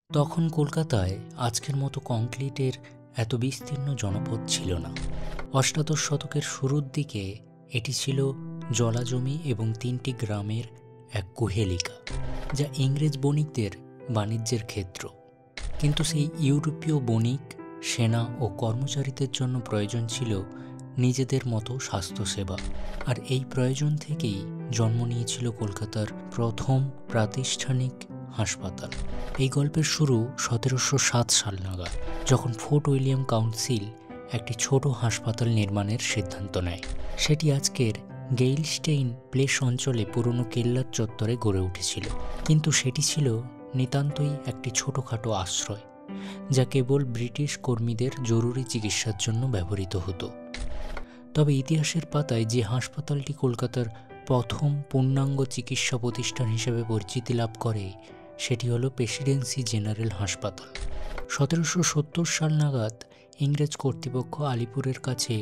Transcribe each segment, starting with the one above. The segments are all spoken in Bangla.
তখন কলকাতায় আজকের মতো কংক্রিটের এত বিস্তীর্ণ জনপদ ছিল না। অষ্টাদশ শতকের শুরুর দিকে এটি ছিল জলাজমি এবং ৩টি গ্রামের এক কুহেলিকা, যা ইংরেজ বণিকদের বাণিজ্যের ক্ষেত্র। কিন্তু সেই ইউরোপীয় বণিক, সেনা ও কর্মচারীদের জন্য প্রয়োজন ছিল নিজেদের মতো স্বাস্থ্যসেবা, আর এই প্রয়োজন থেকেই জন্ম নিয়েছিল কলকাতার প্রথম প্রাতিষ্ঠানিক হাসপাতাল। এই গল্পের শুরু ১৭০৭ সাল নাগাদ, যখন ফোর্ট উইলিয়াম কাউন্সিল একটি ছোট হাসপাতাল নির্মাণের সিদ্ধান্ত নেয়। সেটি আজকের গেইলস্টেইন প্লেস অঞ্চলে পুরনো কেল্লার চত্বরে গড়ে উঠেছিল, কিন্তু সেটি ছিল নিতান্তই একটি ছোটোখাটো আশ্রয়, যা কেবল ব্রিটিশ কর্মীদের জরুরি চিকিৎসার জন্য ব্যবহৃত হতো। তবে ইতিহাসের পাতায় যে হাসপাতালটি কলকাতার প্রথম পূর্ণাঙ্গ চিকিৎসা প্রতিষ্ঠান হিসেবে পরিচিতি লাভ করে, সেটি হলো প্রেসিডেন্সি জেনারেল হাসপাতাল। ১৭৭০ সাল নাগাদ ইংরেজ কর্তৃপক্ষ আলিপুরের কাছে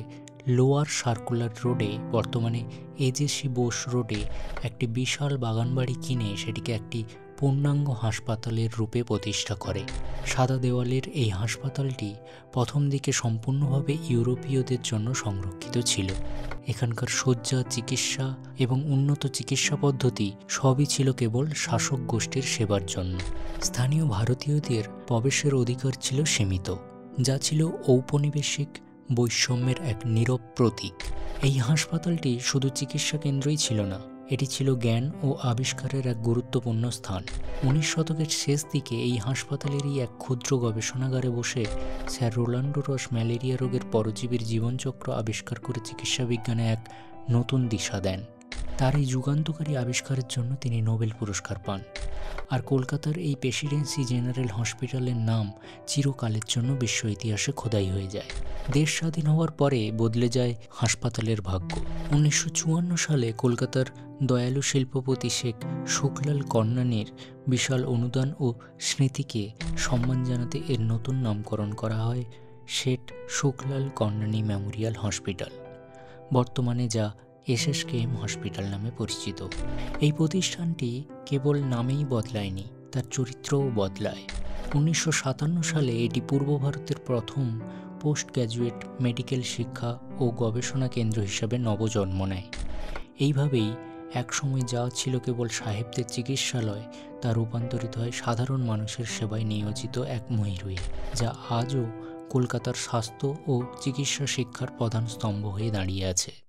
লোয়ার সার্কুলার রোডে, বর্তমানে এজেসি বোস রোডে, একটি বিশাল বাগানবাড়ি কিনে সেটিকে একটি পূর্ণাঙ্গ হাসপাতালের রূপে প্রতিষ্ঠা করে। সাদা দেওয়ালের এই হাসপাতালটি প্রথম দিকে সম্পূর্ণভাবে ইউরোপীয়দের জন্য সংরক্ষিত ছিল। এখানকার শয্যা, চিকিৎসা এবং উন্নত চিকিৎসা পদ্ধতি সবই ছিল কেবল শাসক গোষ্ঠীর সেবার জন্য। স্থানীয় ভারতীয়দের প্রবেশের অধিকার ছিল সীমিত, যা ছিল ঔপনিবেশিক বৈষম্যের এক নীরব প্রতীক। এই হাসপাতালটি শুধু চিকিৎসা কেন্দ্রই ছিল না, এটি ছিল জ্ঞান ও আবিষ্কারের এক গুরুত্বপূর্ণ স্থান। ১৯ শতকের শেষ দিকে এই হাসপাতালেরই এক ক্ষুদ্র গবেষণাগারে বসে স্যার রোলান্ডো রস ম্যালেরিয়া রোগের পরজীবীর জীবনচক্র আবিষ্কার করে চিকিৎসা বিজ্ঞানে এক নতুন দিশা দেন। তার এই যুগান্তকারী আবিষ্কারের জন্য তিনি নোবেল পুরস্কার পান। আর কলকাতার এই প্রেসিডেন্সি জেনারেল হসপিটালের নাম চিরকালের জন্য বিশ্ব ইতিহাসে খোদাই হয়ে যায়। দেশ স্বাধীন হওয়ার পরে বদলে যায় হাসপাতালের ভাগ্য। ১৯৫৪ সালে কলকাতার দয়ালু শিল্পপতি শেখ শুকলাল কর্ণানীর বিশাল অনুদান ও স্মৃতিকে সম্মান জানাতে এর নতুন নামকরণ করা হয় শেঠ শুকলাল কর্ণানী মেমোরিয়াল হসপিটাল, বর্তমানে যা এসএসকেএম হসপিটাল নামে পরিচিত। এই প্রতিষ্ঠানটি কেবল নামেই বদলায়নি, তার চরিত্রও বদলায়। ১৯৫৭ সালে এটি পূর্ব ভারতের প্রথম পোস্ট গ্র্যাজুয়েট মেডিকেল শিক্ষা ও গবেষণা কেন্দ্র হিসাবে নবজন্ম নেয়। এইভাবেই একসময় যা ছিল কেবল সাহেবদের চিকিৎসালয়, তা রূপান্তরিত হয় সাধারণ মানুষের সেবায় নিয়োজিত এক ময়ূরী, যা আজও কলকাতার স্বাস্থ্য ও চিকিৎসা শিক্ষার প্রধান স্তম্ভ হয়ে দাঁড়িয়ে আছে।